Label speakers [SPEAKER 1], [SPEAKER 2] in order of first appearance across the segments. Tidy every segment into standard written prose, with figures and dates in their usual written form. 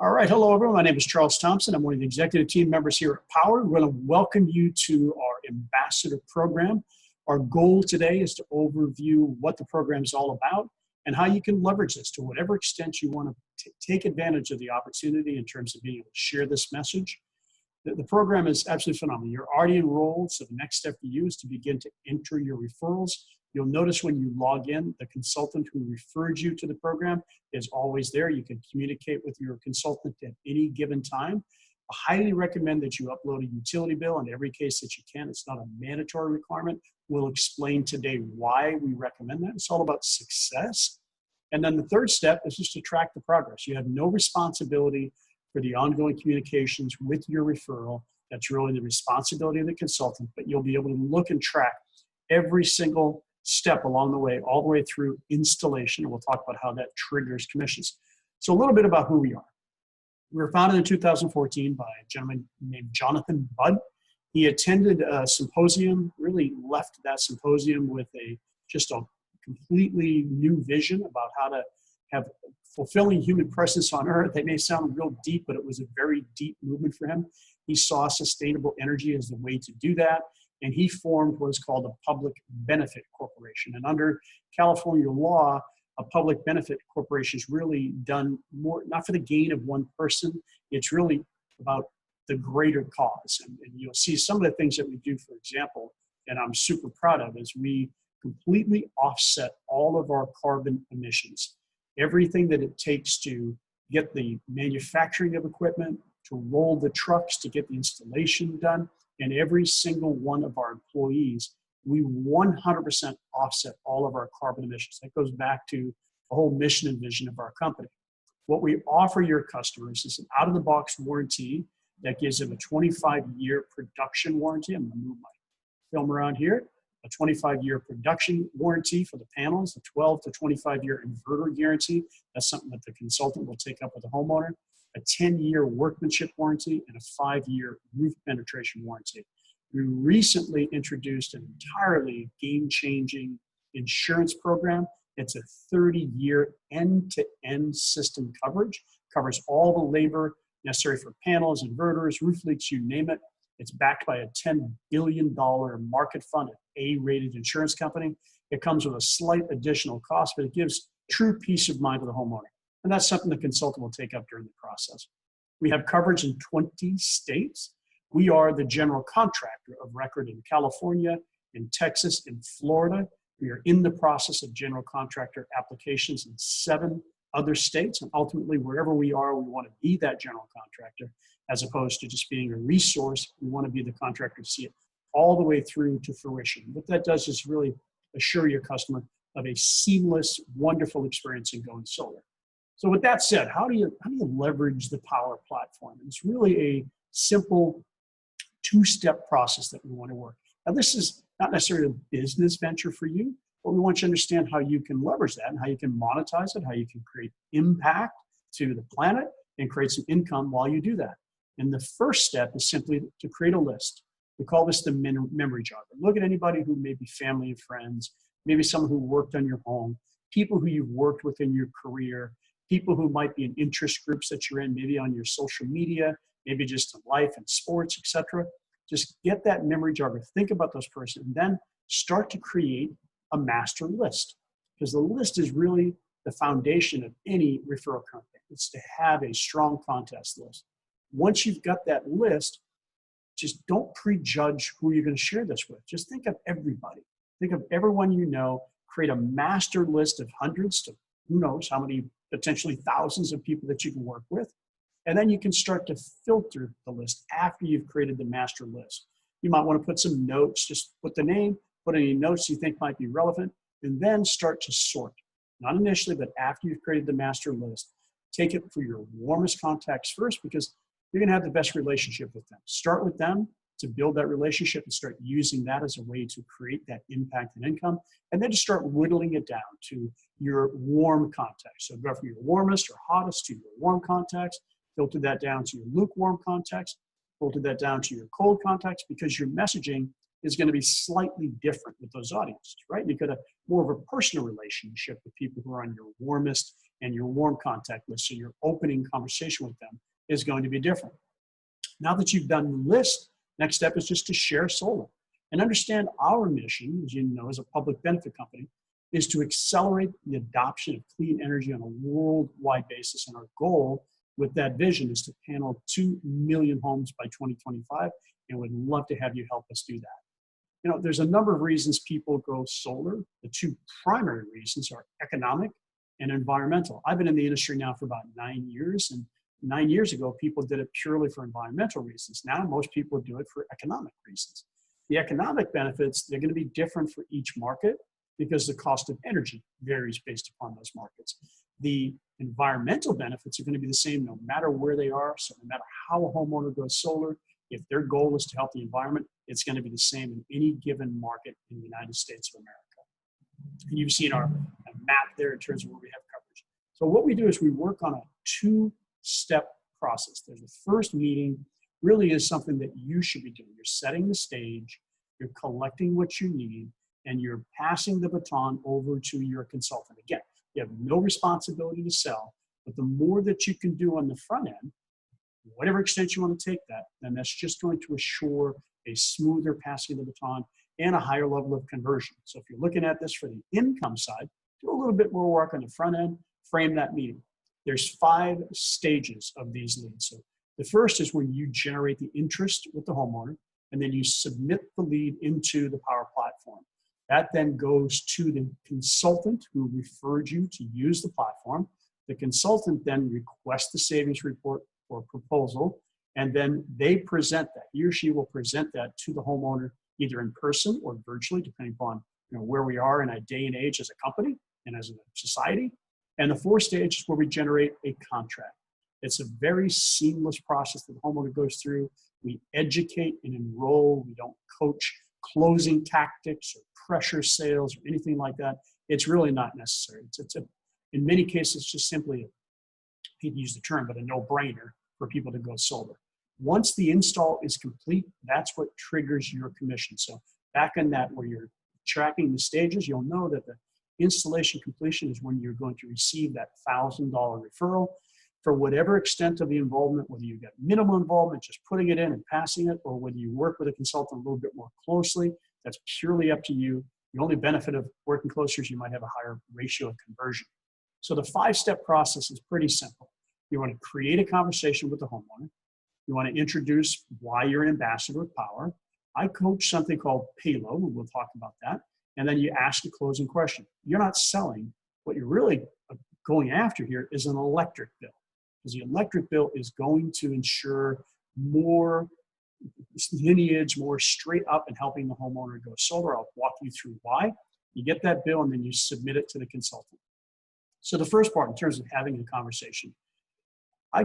[SPEAKER 1] All right, hello everyone. My name is Charles Thompson. I'm one of the executive team members here at Powur. We're going to welcome you to our Ambassador Program. Our goal today is to overview what the program is all about and how you can leverage this to whatever extent you want to take advantage of the opportunity in terms of being able to share this message. The program is absolutely phenomenal. You're already enrolled, so the next step for you is to begin to enter your referrals. You'll notice when you log in, the consultant who referred you to the program is always there. You can communicate with your consultant at any given time. I highly recommend that you upload a utility bill in every case that you can. It's not a mandatory requirement. We'll explain today why we recommend that. It's all about success. And then the third step is just to track the progress. You have no responsibility for the ongoing communications with your referral. That's really the responsibility of the consultant, but you'll be able to look and track every single step along the way, all the way through installation. And we'll talk about how that triggers commissions. So a little bit about who we are. We were founded in 2014 by a gentleman named Jonathan Budd. He attended a symposium, really left that symposium with just a completely new vision about how to have fulfilling human presence on earth. That may sound real deep, but it was a very deep movement for him. He saw sustainable energy as the way to do that. And he formed what is called a public benefit corporation. And under California law, a public benefit corporation is really done more, not for the gain of one person, it's really about the greater cause. And you'll see some of the things that we do, for example, and I'm super proud of, is we completely offset all of our carbon emissions. Everything that it takes to get the manufacturing of equipment, to roll the trucks, to get the installation done, and every single one of our employees, we 100% offset all of our carbon emissions. That goes back to the whole mission and vision of our company. What we offer your customers is an out-of-the-box warranty that gives them a 25-year production warranty. I'm going to move my film around here. A 25-year production warranty for the panels, a 12 to 25-year inverter guarantee. That's something that the consultant will take up with the homeowner. A 10-year workmanship warranty, and a 5-year roof penetration warranty. We recently introduced an entirely game-changing insurance program. It's a 30-year end-to-end system coverage, covers all the labor necessary for panels, inverters, roof leaks, you name it. It's backed by a $10 billion market fund, an A-rated insurance company. It comes with a slight additional cost, but it gives true peace of mind to the homeowner. And that's something the consultant will take up during the process. We have coverage in 20 states. We are the general contractor of record in California, in Texas, in Florida. We are in the process of general contractor applications in 7 other states. And ultimately, wherever we are, we want to be that general contractor as opposed to just being a resource. We want to be the contractor to see it all the way through to fruition. What that does is really assure your customer of a seamless, wonderful experience in going solar. So with that said, how do you leverage the Powur platform? It's really a simple 2-step process that we want to work. Now, this is not necessarily a business venture for you, but we want you to understand how you can leverage that and how you can monetize it, how you can create impact to the planet and create some income while you do that. And the first step is simply to create a list. We call this the memory jogger. Look at anybody who may be family and friends, maybe someone who worked on your home, people who you've worked with in your career, people who might be in interest groups that you're in, maybe on your social media, maybe just in life and sports, etc. Just get that memory jogger. Think about those persons, and then start to create a master list. Because the list is really the foundation of any referral company. It's to have a strong contest list. Once you've got that list, just don't prejudge who you're going to share this with. Just think of everybody. Think of everyone you know. Create a master list of hundreds to who knows how many, potentially thousands of people that you can work with. And then you can start to filter the list after you've created the master list. You might want to put some notes, just put the name, put any notes you think might be relevant, and then start to sort. Not initially, but after you've created the master list. Take it for your warmest contacts first, because you're going to have the best relationship with them. Start with them to build that relationship and start using that as a way to create that impact and income. And then just start whittling it down to your warm contacts. So go from your warmest or hottest to your warm contacts, filter that down to your lukewarm contacts, filter that down to your cold contacts, because your messaging is going to be slightly different with those audiences, right? You've got more of a personal relationship with people who are on your warmest and your warm contact list, so your opening conversation with them is going to be different. Now that you've done the list, next step is just to share solar. And understand our mission, as you know, as a public benefit company, is to accelerate the adoption of clean energy on a worldwide basis. And our goal with that vision is to panel 2 million homes by 2025, and we'd love to have you help us do that. You know, there's a number of reasons people go solar. The two primary reasons are economic and environmental. I've been in the industry now for about 9 years, and 9 years ago, people did it purely for environmental reasons. Now, most people do it for economic reasons. The economic benefits, they're going to be different for each market because the cost of energy varies based upon those markets. The environmental benefits are going to be the same no matter where they are. So no matter how a homeowner goes solar, if their goal is to help the environment, it's going to be the same in any given market in the United States of America. And you've seen our map there in terms of where we have coverage. So what we do is we work on a two-step process. There's the first meeting really is something that you should be doing. You're setting the stage, you're collecting what you need, and you're passing the baton over to your consultant. Again, you have no responsibility to sell, but the more that you can do on the front end, whatever extent you want to take that, then that's just going to assure a smoother passing of the baton and a higher level of conversion. So if you're looking at this for the income side, do a little bit more work on the front end, frame that meeting. There's 5 stages of these leads. So the first is when you generate the interest with the homeowner, and then you submit the lead into the Powur platform. That then goes to the consultant who referred you to use the platform. The consultant then requests the savings report or proposal, and then they present that. He or she will present that to the homeowner either in person or virtually, depending upon where we are in a day and age as a company and as a society. And the 4th stage is where we generate a contract. It's a very seamless process that the homeowner goes through. We educate and enroll. We don't coach closing tactics or pressure sales or anything like that. It's really not necessary. In many cases, it's just simply, I hate to use the term, but a no-brainer for people to go solar. Once the install is complete, that's what triggers your commission. So back in that, where you're tracking the stages, you'll know that the installation completion is when you're going to receive that $1,000 referral for whatever extent of the involvement, whether you get minimal involvement, just putting it in and passing it, or whether you work with a consultant a little bit more closely. That's purely up to you. The only benefit of working closer is you might have a higher ratio of conversion. So the 5-step process is pretty simple. You want to create a conversation with the homeowner. You want to introduce why you're an ambassador of Powur. I coach something called payload, and we'll talk about that. And then you ask a closing question. You're not selling. What you're really going after here is an electric bill, because the electric bill is going to ensure more lineage, more straight up in helping the homeowner go solar. I'll walk you through why. You get that bill and then you submit it to the consultant. So the first part, in terms of having a conversation, I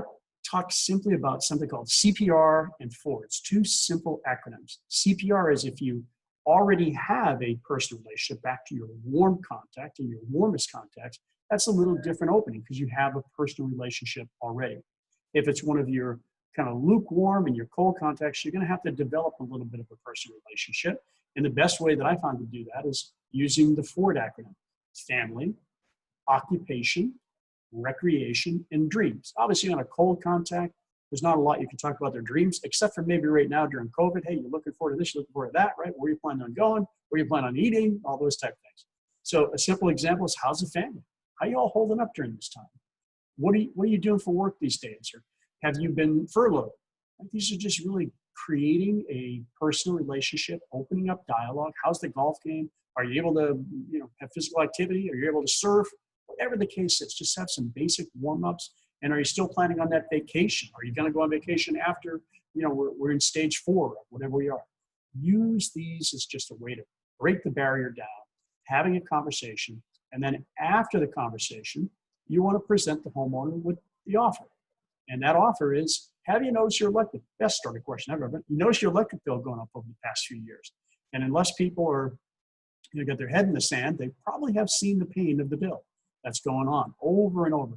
[SPEAKER 1] talk simply about something called CPR and FOR. It's 2 simple acronyms. CPR is if you already have a personal relationship back to your warm contact and your warmest contacts. That's a little different opening because you have a personal relationship already. If it's one of your kind of lukewarm and your cold contacts, you're going to have to develop a little bit of a personal relationship. And the best way that I found to do that is using the FORD acronym: family, occupation, recreation, and dreams. Obviously, on a cold contact, there's not a lot you can talk about their dreams, except for maybe right now during COVID. Hey, you're looking forward to this, you're looking forward to that, right? Where you plan on going, where you plan on eating, all those type of things. So a simple example is, how's the family? How you all holding up during this time? What are you doing for work these days? Or have you been furloughed? These are just really creating a personal relationship, opening up dialogue. How's the golf game? Are you able to have physical activity? Are you able to surf? Whatever the case is, just have some basic warm-ups. And are you still planning on that vacation? Are you going to go on vacation after we're in stage 4 or whatever we are? Use these as just a way to break the barrier down, having a conversation. And then after the conversation, you want to present the homeowner with the offer. And that offer is, have you noticed your electric? Best starting question ever. But you notice your electric bill going up over the past few years. And unless people are got their head in the sand, they probably have seen the pain of the bill that's going on over and over.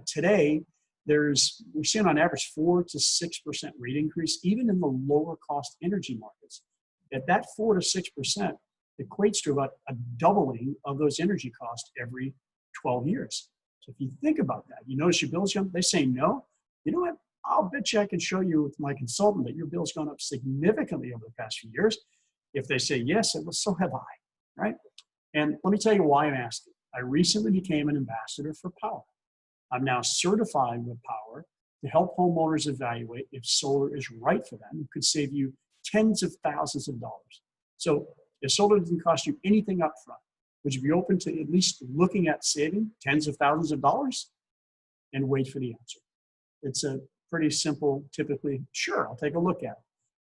[SPEAKER 1] Today, we're seeing on average 4 to 6% rate increase, even in the lower cost energy markets. That 4 to 6% equates to about a doubling of those energy costs every 12 years. So if you think about that, you notice your bill's going, they say no. You know what? I'll bet you I can show you with my consultant that your bill's gone up significantly over the past few years. If they say yes, well, so have I, right? And let me tell you why I'm asking. I recently became an ambassador for Powur. I'm now certified with Powur to help homeowners evaluate if solar is right for them. It could save you tens of thousands of dollars. So if solar doesn't cost you anything up front, would you be open to at least looking at saving tens of thousands of dollars? And wait for the answer. It's a pretty simple, typically, sure, I'll take a look at it.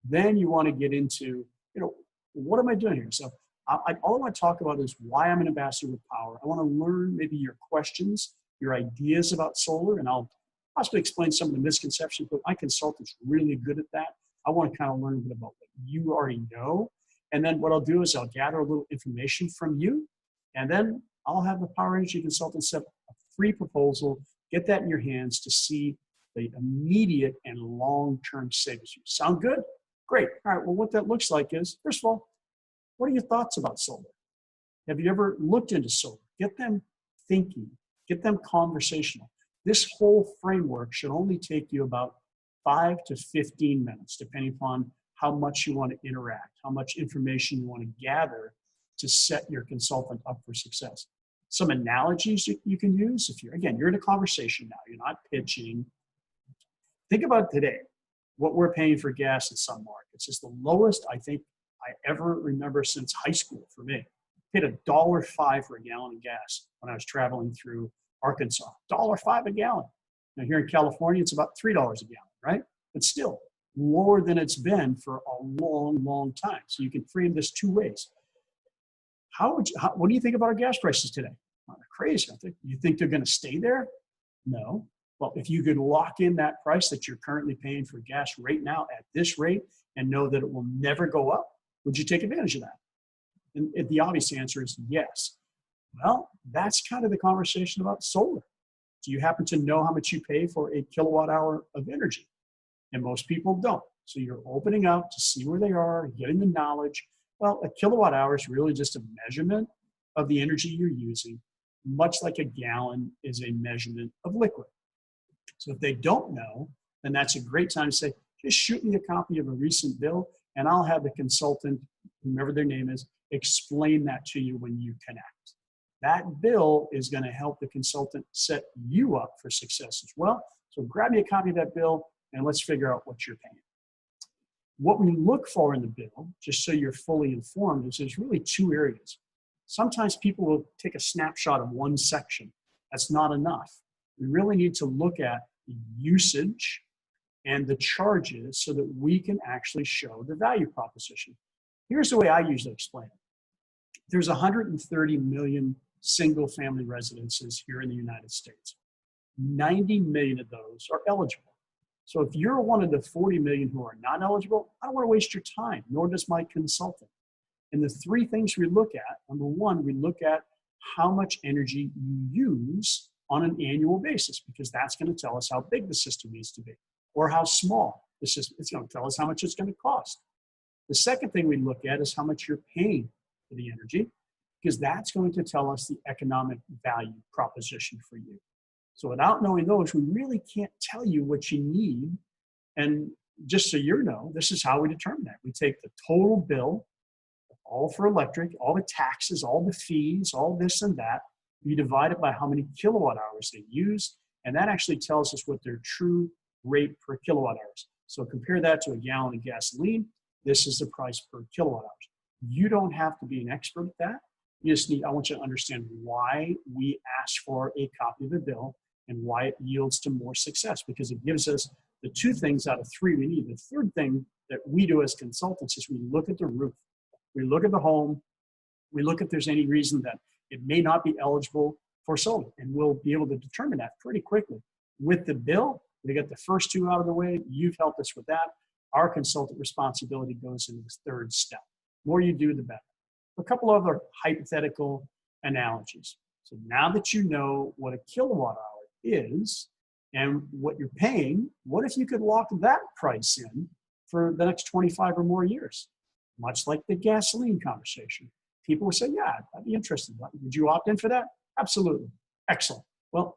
[SPEAKER 1] Then you want to get into, what am I doing here? So all I want to talk about is why I'm an ambassador with Powur. I want to learn maybe your questions, your ideas about solar, and I'll possibly explain some of the misconceptions, but my consultant's really good at that. I want to kind of learn a bit about what you already know. And then what I'll do is I'll gather a little information from you, and then I'll have the Powur Energy Consultant set a free proposal, get that in your hands to see the immediate and long-term savings. Sound good? Great. All right, well, what that looks like is, first of all, what are your thoughts about solar? Have you ever looked into solar? Get them thinking, get them conversational. This whole framework should only take you about 5 to 15 minutes, depending upon how much you want to interact, how much information you want to gather to set your consultant up for success. Some analogies you can use if you're in a conversation now, you're not pitching. Think about today, what we're paying for gas in some markets is the lowest I think I ever remember since high school for me. I paid $1.05 for a gallon of gas when I was traveling through Arkansas. $1.05 a gallon. Now here in California, it's about $3 a gallon, right? But still lower than it's been for a long, long time. So you can frame this two ways. What do you think about our gas prices today? Well, they're crazy. You think they're going to stay there? No. Well, if you could lock in that price that you're currently paying for gas right now at this rate and know that it will never go up, would you take advantage of that? And the obvious answer is yes. Well, that's kind of the conversation about solar. Do you happen to know how much you pay for a kilowatt hour of energy? And most people don't. So you're opening up to see where they are, getting the knowledge. Well, a kilowatt hour is really just a measurement of the energy you're using, much like a gallon is a measurement of liquid. So if they don't know, then that's a great time to say, just shoot me a copy of a recent bill and I'll have the consultant, whomever their name is, explain that to you when you connect. That bill is going to help the consultant set you up for success as well. So grab me a copy of that bill and let's figure out what you're paying. What we look for in the bill, just so you're fully informed, is there's really two areas. Sometimes people will take a snapshot of one section. That's not enough. We really need to look at the usage and the charges so that we can actually show the value proposition. Here's the way I usually explain it. There's 130 million single-family residences here in the United States. 90 million of those are eligible. So if you're one of the 40 million who are not eligible, I don't want to waste your time, nor does my consultant. And the three things we look at, number one, we look at how much energy you use on an annual basis, because that's going to tell us how big the system needs to be, or how small the system. It's going to tell us how much it's going to cost. The second thing we look at is how much you're paying for the energy, because that's going to tell us the economic value proposition for you. So without knowing those, we really can't tell you what you need. And just so you know, this is how we determine that. We take the total bill, all for electric, all the taxes, all the fees, all this and that. We divide it by how many kilowatt hours they use, and that actually tells us what their true rate per kilowatt hours. So compare that to a gallon of gasoline. This is the price per kilowatt hours. You don't have to be an expert at that. You just need, I want you to understand why we ask for a copy of the bill and why it yields to more success, because it gives us the two things out of three we need. The third thing that we do as consultants is we look at the roof. We look at the home. We look if there's any reason that it may not be eligible for solar, and we'll be able to determine that pretty quickly. With the bill, we get the first two out of the way. You've helped us with that. Our consultant responsibility goes into this third step. The more you do, the better. A couple other hypothetical analogies. So now that you know what a kilowatt hour is and what you're paying, what if you could lock that price in for the next 25 or more years? Much like the gasoline conversation. People would say, yeah, I'd be interested. Would you opt in for that? Absolutely. Excellent. Well,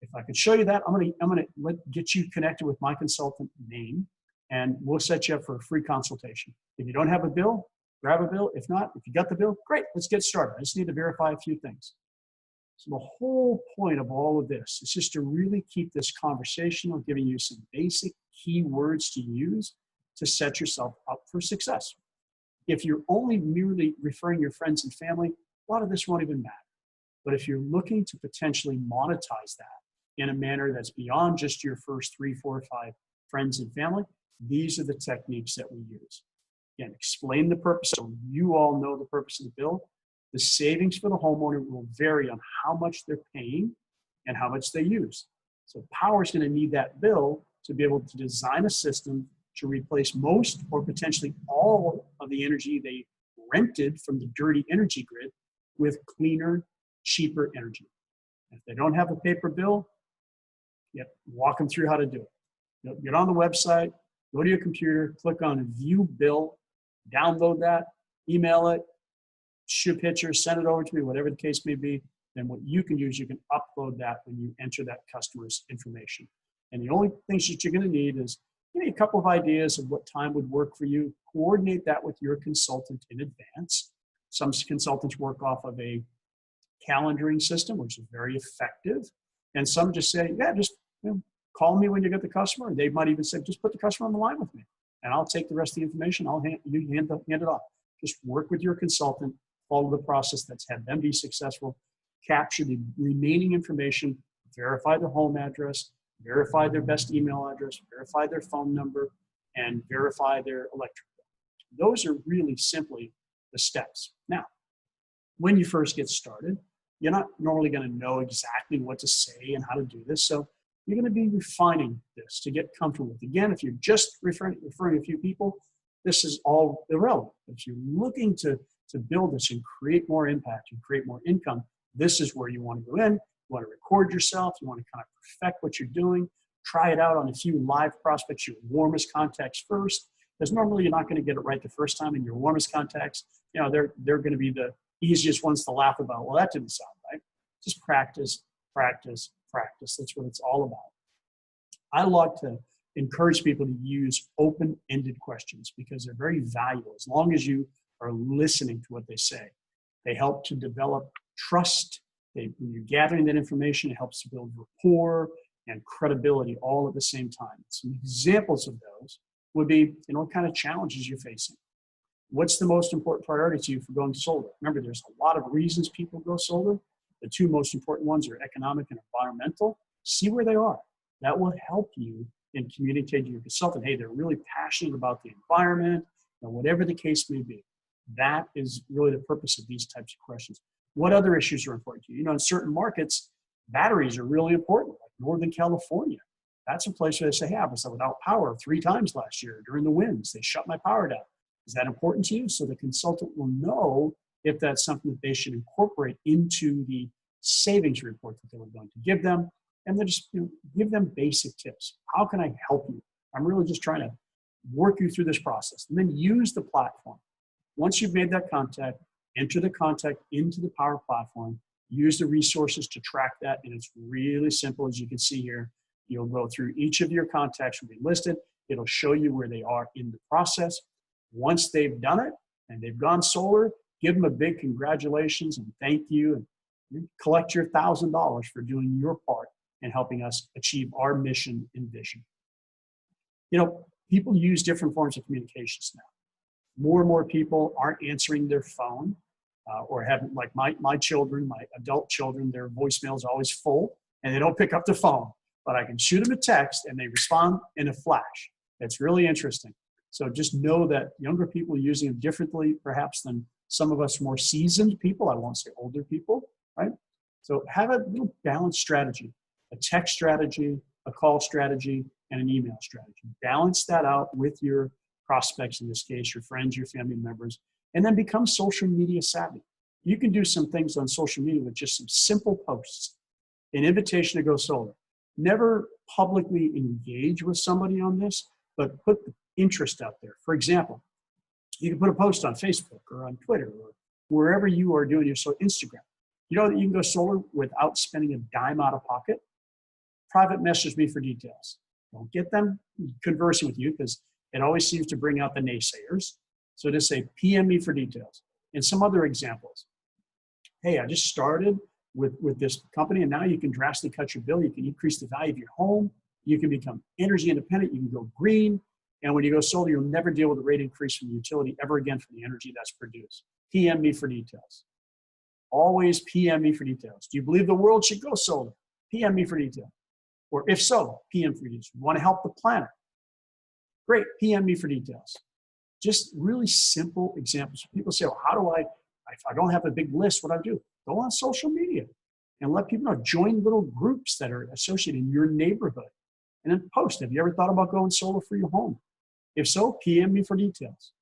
[SPEAKER 1] If I could show you that, I'm gonna get you connected with my consultant name, and we'll set you up for a free consultation. If you don't have a bill, grab a bill. If not, if you got the bill, great, let's get started. I just need to verify a few things. So the whole point of all of this is just to really keep this conversational, giving you some basic keywords to use to set yourself up for success. If you're only merely referring your friends and family, a lot of this won't even matter. But if you're looking to potentially monetize that in a manner that's beyond just your first 3, 4, 5 friends and family, these are the techniques that we use. Again, explain the purpose so you all know the purpose of the bill. The savings for the homeowner will vary on how much they're paying and how much they use. So Powur's going to need that bill to be able to design a system to replace most or potentially all of the energy they rented from the dirty energy grid with cleaner, cheaper energy. If they don't have a paper bill, walk them through how to do it. Get on the website, go to your computer, click on View Bill, download that, email it, shoot pictures, send it over to me, whatever the case may be. Then what you can do is you can upload that when you enter that customer's information. And the only things that you're going to need is maybe a couple of ideas of what time would work for you. Coordinate that with your consultant in advance. Some consultants work off of a calendaring system, which is very effective. And some just say, just call me when you get the customer. And they might even say, just put the customer on the line with me, and I'll take the rest of the information. I'll hand it off. Just work with your consultant, follow the process that's had them be successful, capture the remaining information, verify their home address, verify their best email address, verify their phone number, and verify their electric bill. Those are really simply the steps. Now, when you first get started, you're not normally going to know exactly what to say and how to do this. So you're going to be refining this to get comfortable with. Again, if you're just referring a few people, this is all irrelevant. If you're looking to build this and create more impact and create more income, this is where you want to go in. You want to record yourself. You want to kind of perfect what you're doing. Try it out on a few live prospects, your warmest contacts first, because normally you're not going to get it right the first time. And your warmest contacts, they're going to be the easiest ones to laugh about. Well, that didn't sound right. Just practice, practice, practice. That's what it's all about. I like to encourage people to use open-ended questions because they're very valuable as long as you are listening to what they say. They help to develop trust. When you're gathering that information, it helps to build rapport and credibility all at the same time. Some examples of those would be, what kind of challenges you're facing. What's the most important priority to you for going solar? Remember, there's a lot of reasons people go solar. The two most important ones are economic and environmental. See where they are. That will help you in communicating to your consultant, hey, they're really passionate about the environment, whatever the case may be. That is really the purpose of these types of questions. What other issues are important to you? In certain markets, batteries are really important, like Northern California. That's a place where they say, hey, I was without power 3 times last year during the winds. They shut my power down. Is that important to you? So the consultant will know if that's something that they should incorporate into the savings report that they were going to give them. And then just give them basic tips. How can I help you? I'm really just trying to work you through this process. And then use the platform. Once you've made that contact, enter the contact into the Powur platform. Use the resources to track that. And it's really simple, as you can see here. You'll go through each of your contacts will be listed. It'll show you where they are in the process. Once they've done it and they've gone solar, give them a big congratulations and thank you, and collect your $1,000 for doing your part and helping us achieve our mission and vision. People use different forms of communications now. More and more people aren't answering their phone or having, like my children, my adult children, their voicemail is always full and they don't pick up the phone. But I can shoot them a text and they respond in a flash. It's really interesting. So just know that younger people are using them differently, perhaps, than some of us more seasoned people. I won't say older people, right? So have a little balanced strategy, a text strategy, a call strategy, and an email strategy. Balance that out with your prospects, in this case, your friends, your family members, and then become social media savvy. You can do some things on social media with just some simple posts, an invitation to go solar. Never publicly engage with somebody on this, but put the interest out there. For example, you can put a post on Facebook or on Twitter or wherever you are doing your Instagram. You know that you can go solar without spending a dime out of pocket. private message me for details. Don't get them conversing with you because it always seems to bring out the naysayers. So just say, PM me for details. And some other examples. Hey, I just started with this company, and now you can drastically cut your bill. You can increase the value of your home. You can become energy independent. You can go green. And when you go solar, you'll never deal with a rate increase from the utility ever again for the energy that's produced. PM me for details. Always PM me for details. Do you believe the world should go solar? PM me for details. Or if so, PM for details. You want to help the planet? Great, PM me for details. Just really simple examples. People say, well, how do if I don't have a big list, what do I do? Go on social media and let people know. Join little groups that are associated in your neighborhood. And then post, have you ever thought about going solar for your home? If so, PM me for details.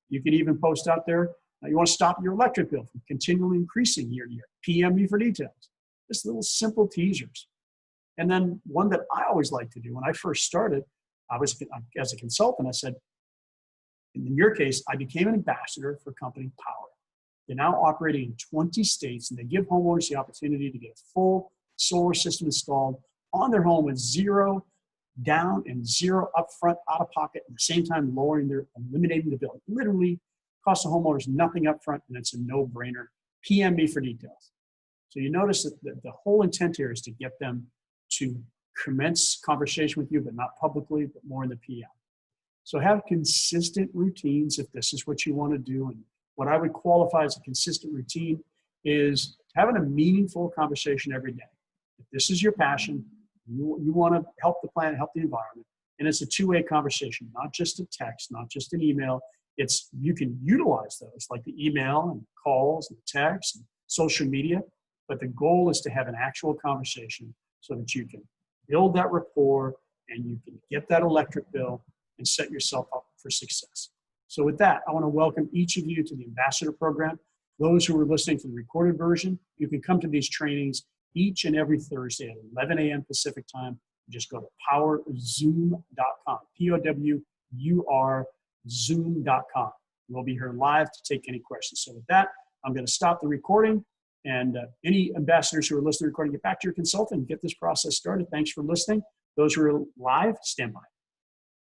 [SPEAKER 1] You can even post out there, you want to stop your electric bill from continually increasing year to year. PM me for details. Just little simple teasers. And then one that I always like to do, when I first started, as a consultant, I said, in your case, I became an ambassador for company Powur. They're now operating in 20 states, and they give homeowners the opportunity to get a full solar system installed on their home with zero down and zero upfront out of pocket, at the same time eliminating the bill. It literally costs the homeowners nothing upfront, and it's a no-brainer. PM me for details. So you notice that the whole intent here is to get them to commence conversation with you, but not publicly, but more in the PM. So have consistent routines if this is what you want to do. And what I would qualify as a consistent routine is having a meaningful conversation every day. If this is your passion, you want to help the planet, help the environment, and it's a two-way conversation, not just a text, not just an email. You can utilize those like the email and calls and texts and social media, but the goal is to have an actual conversation so that you can build that rapport and you can get that electric bill and set yourself up for success. So with that, I want to welcome each of you to the Ambassador Program. Those who are listening to the recorded version, you can come to these trainings each and every Thursday at 11 a.m. Pacific time. Just go to powurzoom.com, Powur Zoom.com. We'll be here live to take any questions. So with that, I'm going to stop the recording. And any ambassadors who are listening to the recording, get back to your consultant and get this process started. Thanks for listening. Those who are live, stand by.